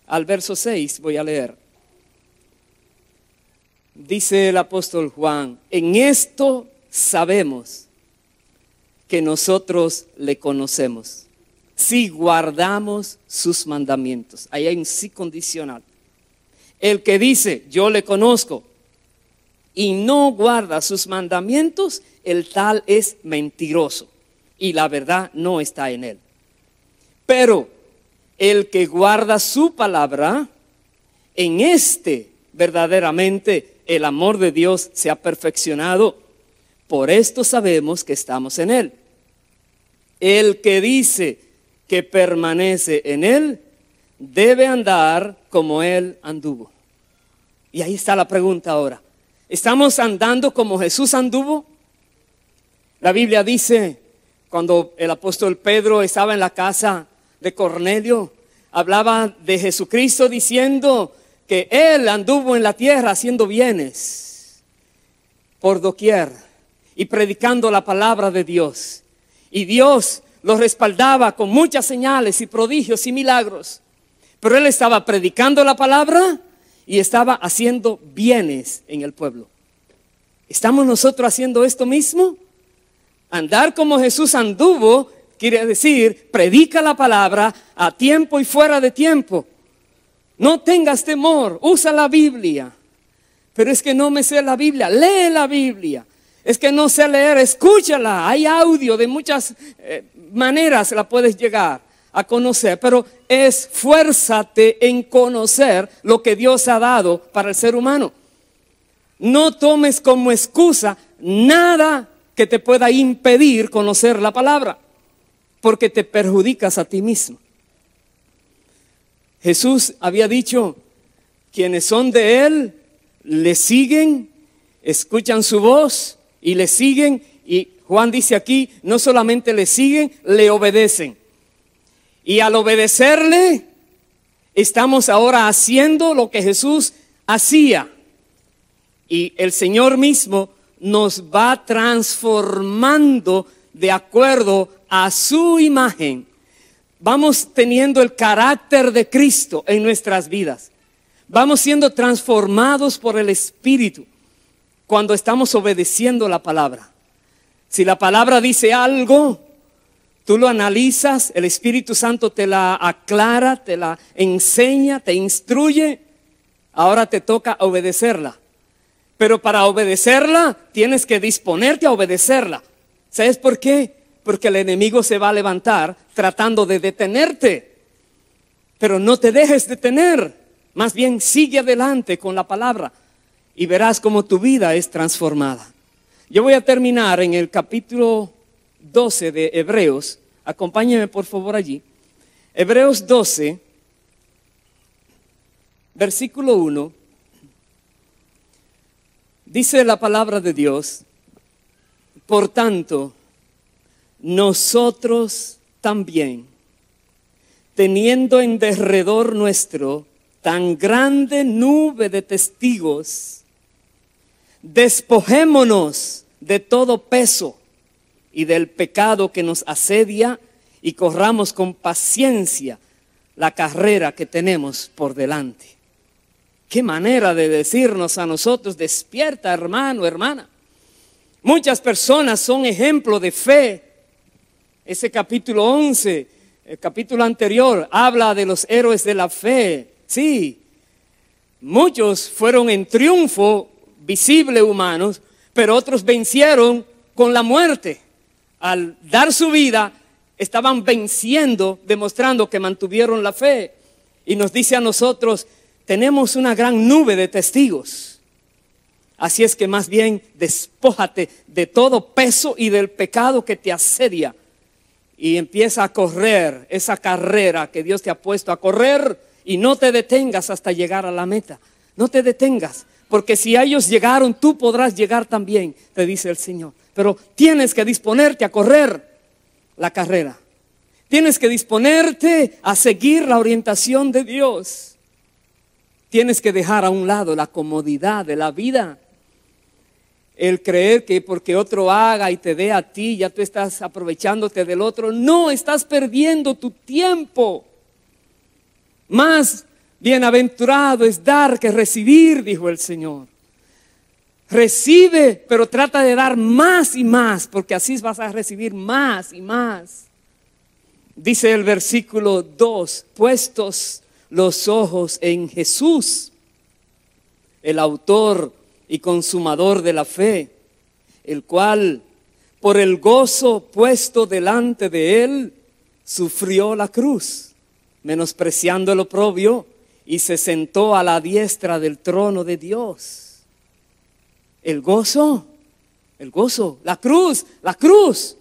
al verso 6 voy a leer. Dice el apóstol Juan: en esto sabemos que nosotros le conocemos, si guardamos sus mandamientos. Ahí hay un sí condicional. El que dice yo le conozco y no guarda sus mandamientos, el tal es mentiroso y la verdad no está en él. Pero el que guarda su palabra, en este verdaderamente el amor de Dios se ha perfeccionado. Por esto sabemos que estamos en él. El que dice que permanece en él debe andar como él anduvo. Y ahí está la pregunta ahora. ¿Estamos andando como Jesús anduvo? La Biblia dice, cuando el apóstol Pedro estaba en la casa de Cornelio, hablaba de Jesucristo diciendo que él anduvo en la tierra haciendo bienes por doquier y predicando la palabra de Dios. Y Dios lo respaldaba con muchas señales y prodigios y milagros. Pero él estaba predicando la palabra y estaba haciendo bienes en el pueblo. ¿Estamos nosotros haciendo esto mismo? Andar como Jesús anduvo quiere decir, predica la palabra a tiempo y fuera de tiempo. No tengas temor, usa la Biblia. Pero es que no me sé la Biblia, lee la Biblia. Es que no sé leer, escúchala. Hay audio de muchas maneras la puedes llegar a conocer. Pero esfuérzate en conocer lo que Dios ha dado para el ser humano. No tomes como excusa nada que te pueda impedir conocer la palabra, porque te perjudicas a ti mismo. Jesús había dicho, quienes son de Él, le siguen, escuchan su voz y le siguen. Y Juan dice aquí, no solamente le siguen, le obedecen. Y al obedecerle, estamos ahora haciendo lo que Jesús hacía. Y el Señor mismo nos va transformando de acuerdo a su imagen. Vamos teniendo el carácter de Cristo en nuestras vidas. Vamos siendo transformados por el Espíritu cuando estamos obedeciendo la palabra. Si la palabra dice algo, tú lo analizas, el Espíritu Santo te la aclara, te la enseña, te instruye. Ahora te toca obedecerla. Pero para obedecerla tienes que disponerte a obedecerla. ¿Sabes por qué? Porque el enemigo se va a levantar tratando de detenerte. Pero no te dejes detener. Más bien sigue adelante con la palabra y verás cómo tu vida es transformada. Yo voy a terminar en el capítulo 12 de Hebreos. Acompáñeme por favor allí. Hebreos 12, versículo 1. Dice la palabra de Dios: por tanto, nosotros también, teniendo en derredor nuestro tan grande nube de testigos, despojémonos de todo peso y del pecado que nos asedia y corramos con paciencia la carrera que tenemos por delante. Qué manera de decirnos a nosotros: despierta, hermano, hermana. Muchas personas son ejemplo de fe. Ese capítulo 11, el capítulo anterior, habla de los héroes de la fe. Sí, muchos fueron en triunfo visible humanos, pero otros vencieron con la muerte. Al dar su vida, estaban venciendo, demostrando que mantuvieron la fe. Y nos dice a nosotros: tenemos una gran nube de testigos. Así es que más bien despójate de todo peso y del pecado que te asedia y empieza a correr esa carrera que Dios te ha puesto a correr, y no te detengas hasta llegar a la meta. No te detengas, porque si a ellos llegaron, tú podrás llegar también, te dice el Señor. Pero tienes que disponerte a correr la carrera. Tienes que disponerte a seguir la orientación de Dios. Tienes que dejar a un lado la comodidad de la vida. el creer que porque otro haga y te dé a ti, ya tú estás aprovechándote del otro. No, estás perdiendo tu tiempo. Más bienaventurado es dar que recibir, dijo el Señor. Recibe, pero trata de dar más y más, porque así vas a recibir más y más. Dice el versículo 2, puestos los ojos en Jesús, el autor y consumador de la fe, el cual por el gozo puesto delante de él sufrió la cruz, menospreciando el oprobio, y se sentó a la diestra del trono de Dios. El gozo, la cruz.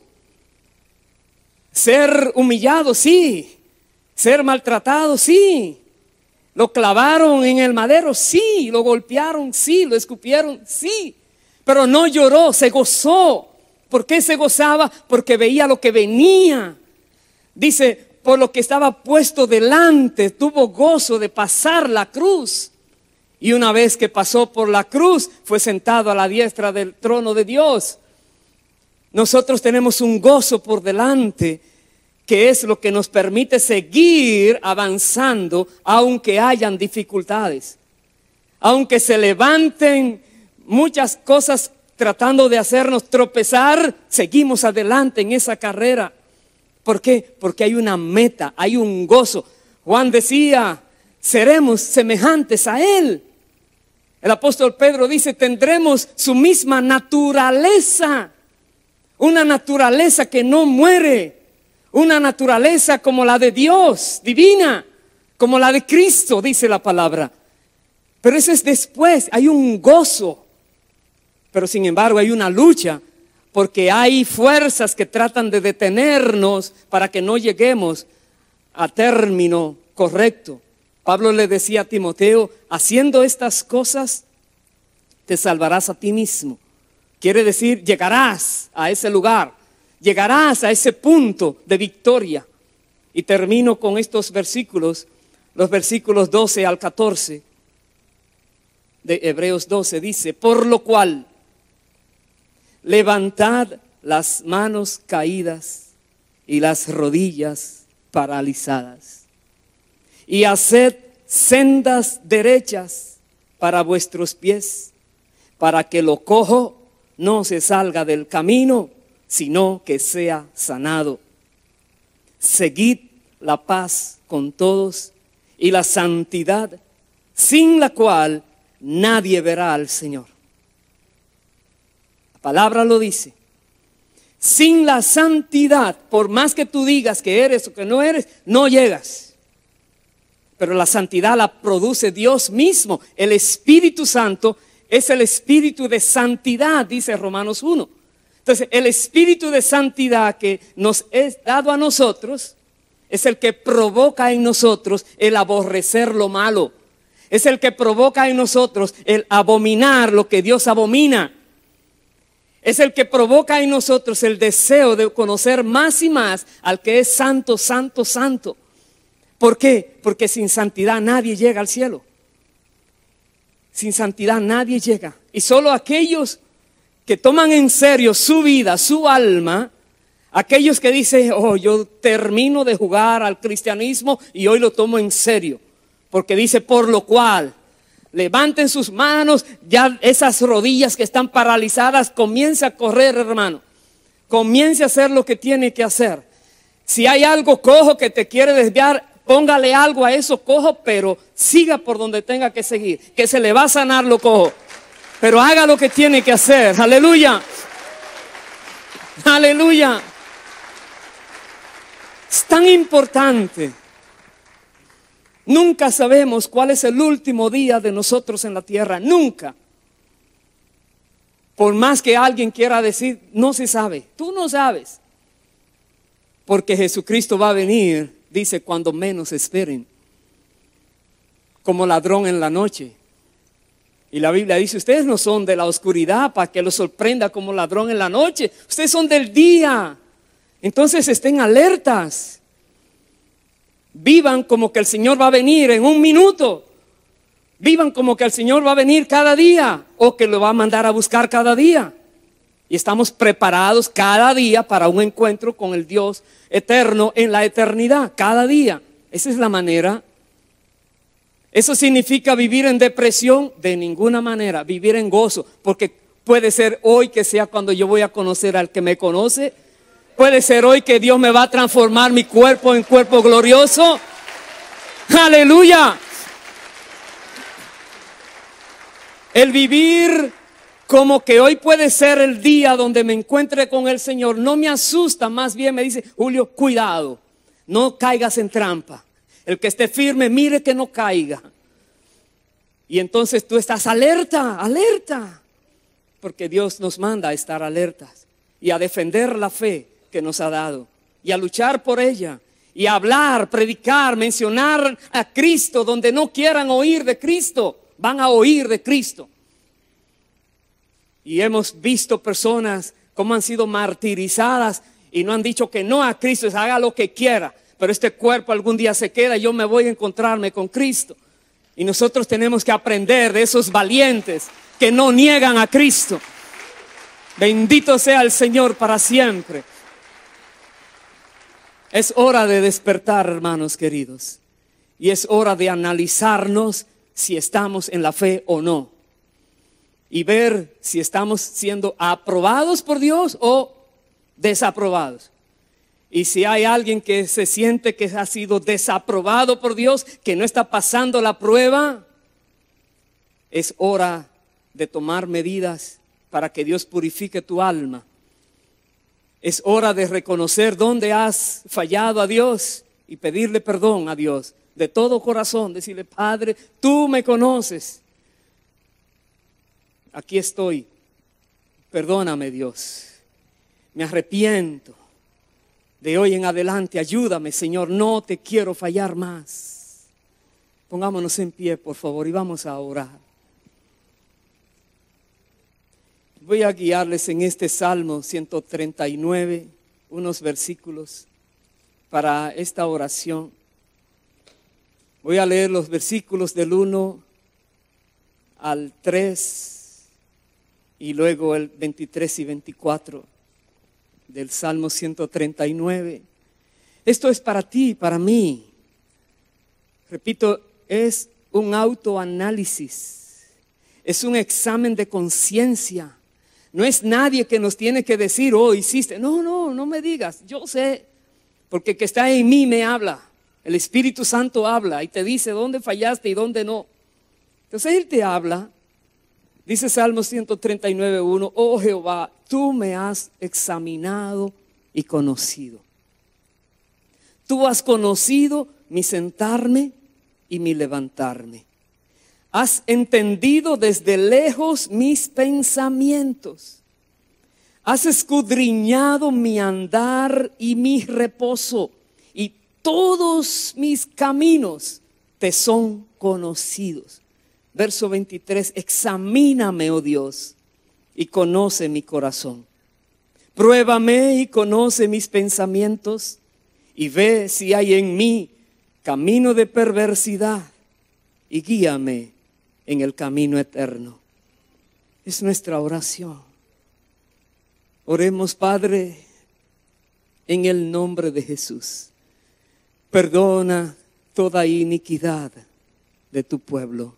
Ser humillado, sí. Ser maltratado, sí. Lo clavaron en el madero, sí. Lo golpearon, sí. Lo escupieron, sí. Pero no lloró, se gozó. ¿Por qué se gozaba? Porque veía lo que venía. Dice, por lo que estaba puesto delante, tuvo gozo de pasar la cruz. Y una vez que pasó por la cruz, fue sentado a la diestra del trono de Dios. Nosotros tenemos un gozo por delante, que es lo que nos permite seguir avanzando, aunque hayan dificultades. Aunque se levanten muchas cosas tratando de hacernos tropezar, seguimos adelante en esa carrera. ¿Por qué? Porque hay una meta, hay un gozo. Juan decía, seremos semejantes a Él. El apóstol Pedro dice, tendremos su misma naturaleza. Una naturaleza que no muere. Una naturaleza como la de Dios, divina. Como la de Cristo, dice la palabra. Pero eso es después, hay un gozo. Pero sin embargo hay una lucha. Porque hay fuerzas que tratan de detenernos para que no lleguemos a término correcto. Pablo le decía a Timoteo, haciendo estas cosas te salvarás a ti mismo. Quiere decir, llegarás a ese lugar, llegarás a ese punto de victoria. Y termino con estos versículos, los versículos 12 al 14 de Hebreos 12, dice, por lo cual, levantad las manos caídas y las rodillas paralizadas, y haced sendas derechas para vuestros pies, para que lo cojo no se salga del camino, sino que sea sanado. Seguid la paz con todos y la santidad, sin la cual nadie verá al Señor. La palabra lo dice. Sin la santidad, por más que tú digas que eres o que no eres, no llegas. Pero la santidad la produce Dios mismo. El Espíritu Santo es el espíritu de santidad, dice Romanos 1. Entonces, el espíritu de santidad que nos es dado a nosotros es el que provoca en nosotros el aborrecer lo malo. Es el que provoca en nosotros el abominar lo que Dios abomina. Es el que provoca en nosotros el deseo de conocer más y más al que es santo, santo, santo. ¿Por qué? Porque sin santidad nadie llega al cielo. Sin santidad nadie llega. Y solo aquellos que toman en serio su vida, su alma, aquellos que dicen, oh, yo termino de jugar al cristianismo y hoy lo tomo en serio. Porque dice, por lo cual, levanten sus manos, ya esas rodillas que están paralizadas, comience a correr, hermano. Comience a hacer lo que tiene que hacer. Si hay algo cojo que te quiere desviar, póngale algo a eso cojo, pero siga por donde tenga que seguir, que se le va a sanar lo cojo. Pero haga lo que tiene que hacer. Aleluya. Aleluya. Es tan importante. Nunca sabemos cuál es el último día de nosotros en la tierra. Nunca. Por más que alguien quiera decir, no se sabe. Tú no sabes. Porque Jesucristo va a venir, dice, cuando menos esperen. Como ladrón en la noche. Y la Biblia dice, ustedes no son de la oscuridad para que los sorprenda como ladrón en la noche. Ustedes son del día. Entonces estén alertas. Vivan como que el Señor va a venir en un minuto. Vivan como que el Señor va a venir cada día o que lo va a mandar a buscar cada día. Y estamos preparados cada día para un encuentro con el Dios eterno en la eternidad, cada día. Esa es la manera. ¿Eso significa vivir en depresión? De ninguna manera. Vivir en gozo, porque puede ser hoy que sea cuando yo voy a conocer al que me conoce. Puede ser hoy que Dios me va a transformar mi cuerpo en cuerpo glorioso. ¡Aleluya! El vivir como que hoy puede ser el día donde me encuentre con el Señor no me asusta, más bien me dice: Julio, cuidado, no caigas en trampa. El que esté firme, mire que no caiga. Y entonces tú estás alerta, alerta, porque Dios nos manda a estar alertas y a defender la fe que nos ha dado y a luchar por ella y a hablar, predicar, mencionar a Cristo. Donde no quieran oír de Cristo, van a oír de Cristo. Y hemos visto personas como han sido martirizadas y no han dicho que no a Cristo, haga lo que quiera, pero este cuerpo algún día se queda y yo me voy a encontrarme con Cristo. Y nosotros tenemos que aprender de esos valientes que no niegan a Cristo. Bendito sea el Señor para siempre. Es hora de despertar, hermanos queridos, y es hora de analizarnos si estamos en la fe o no, y ver si estamos siendo aprobados por Dios o desaprobados. Y si hay alguien que se siente que ha sido desaprobado por Dios, que no está pasando la prueba, es hora de tomar medidas para que Dios purifique tu alma. Es hora de reconocer dónde has fallado a Dios y pedirle perdón a Dios de todo corazón. Decirle: Padre, tú me conoces. Aquí estoy. Perdóname, Dios. Me arrepiento. De hoy en adelante, ayúdame, Señor. No te quiero fallar más. Pongámonos en pie, por favor, y vamos a orar. Voy a guiarles en este Salmo 139, unos versículos para esta oración. Voy a leer los versículos del 1 al 3 y luego el 23 y 24 del Salmo 139. Esto es para ti, para mí. Repito, es un autoanálisis, es un examen de conciencia. No es nadie que nos tiene que decir: oh, hiciste. No me digas, yo sé, porque el que está en mí me habla. El Espíritu Santo habla y te dice dónde fallaste y dónde no. Entonces Él te habla. Dice Salmo 139:1: oh Jehová, tú me has examinado y conocido. Tú has conocido mi sentarme y mi levantarme. Has entendido desde lejos mis pensamientos. Has escudriñado mi andar y mi reposo, y todos mis caminos te son conocidos. Verso 23: examíname, oh Dios, y conoce mi corazón. Pruébame y conoce mis pensamientos, y ve si hay en mí camino de perversidad, y guíame en el camino eterno. Es nuestra oración. Oremos, Padre, en el nombre de Jesús. Perdona toda iniquidad de tu pueblo.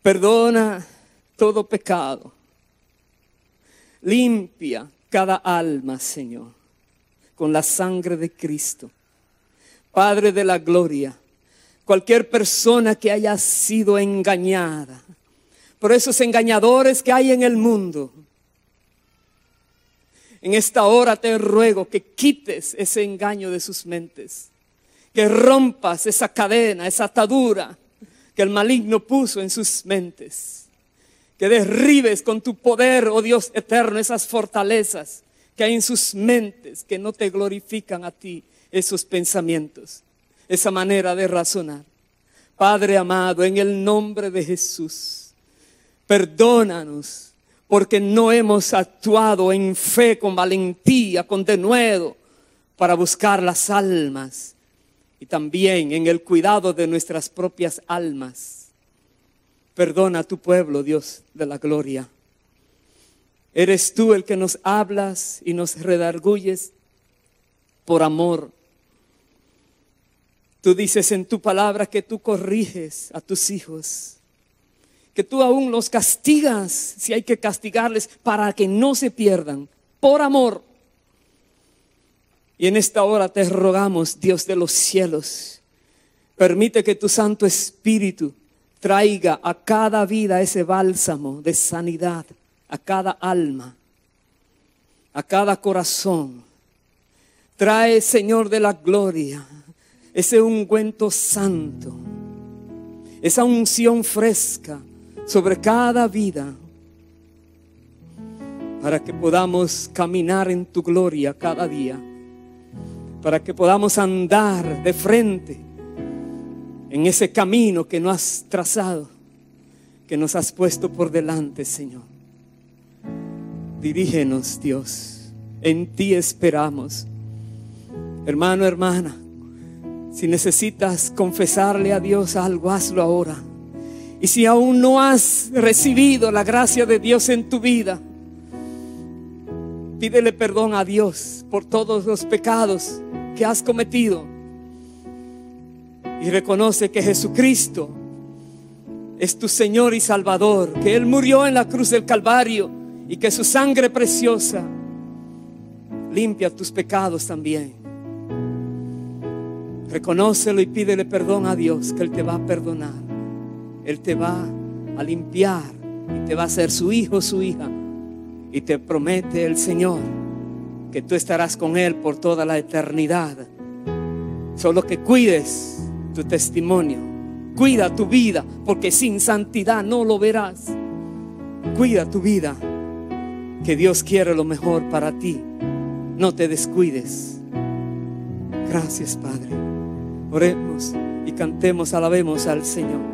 Perdona todo pecado. Limpia cada alma, Señor, con la sangre de Cristo. Padre de la gloria, cualquier persona que haya sido engañada por esos engañadores que hay en el mundo, en esta hora te ruego que quites ese engaño de sus mentes, que rompas esa cadena, esa atadura que el maligno puso en sus mentes, que derribes con tu poder, oh Dios eterno, esas fortalezas que hay en sus mentes que no te glorifican a ti, esos pensamientos, esa manera de razonar. Padre amado, en el nombre de Jesús, perdónanos porque no hemos actuado en fe, con valentía, con denuedo para buscar las almas y también en el cuidado de nuestras propias almas. Perdona a tu pueblo, Dios de la gloria. Eres tú el que nos hablas y nos redarguyes por amor. Tú dices en tu palabra que tú corriges a tus hijos, que tú aún los castigas si hay que castigarles para que no se pierdan, por amor. Y en esta hora te rogamos, Dios de los cielos, permite que tu Santo Espíritu traiga a cada vida ese bálsamo de sanidad, a cada alma, a cada corazón. Trae, Señor de la gloria, ese ungüento santo, esa unción fresca sobre cada vida, para que podamos caminar en tu gloria cada día, para que podamos andar de frente en ese camino que nos has trazado, que nos has puesto por delante, Señor. Dirígenos, Dios, en ti esperamos. Hermano, hermana, si necesitas confesarle a Dios algo, hazlo ahora. Y si aún no has recibido la gracia de Dios en tu vida, pídele perdón a Dios por todos los pecados que has cometido. Y reconoce que Jesucristo es tu Señor y Salvador, que Él murió en la cruz del Calvario y que su sangre preciosa limpia tus pecados también. Reconócelo y pídele perdón a Dios, que Él te va a perdonar. Él te va a limpiar y te va a hacer su hijo, su hija. Y te promete el Señor que tú estarás con Él por toda la eternidad. Solo que cuides tu testimonio, cuida tu vida, porque sin santidad no lo verás. Cuida tu vida, que Dios quiere lo mejor para ti. No te descuides. Gracias, Padre. Oremos y cantemos, alabemos al Señor.